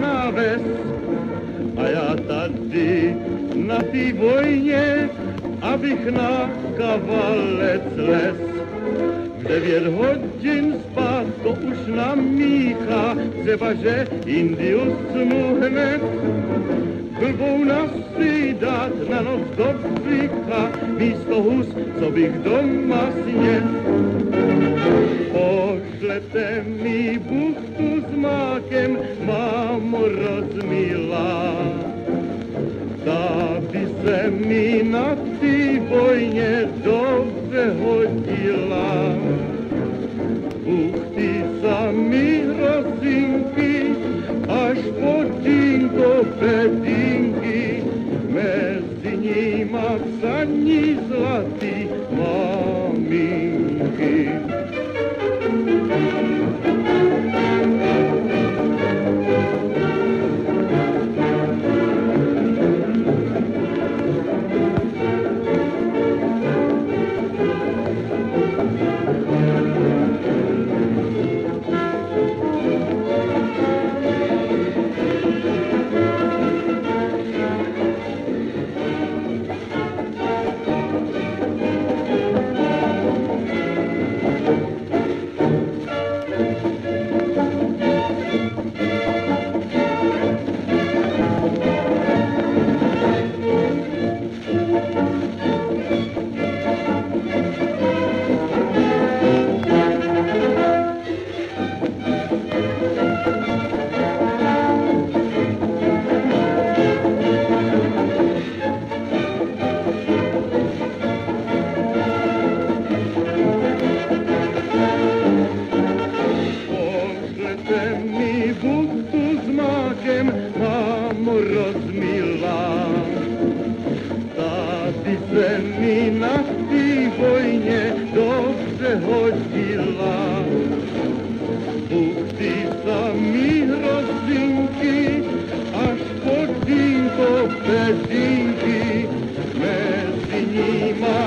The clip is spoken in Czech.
na ves, a já tady na té vojně, abych na kavalec les. V 9 hodin spát, to už namíchá, třeba že Indius mu hned blbou nasy dát na noc do břicha, místo hus, co bych doma sněd. Pošlete mi buchtu s mákem, mámo rozmilá, ta by se mi na té vojně dobře hodila. Buchty sami rozinky, až po dinko bedinky, mezi nima psaní zlatý maminky. Bedinky, mezi nima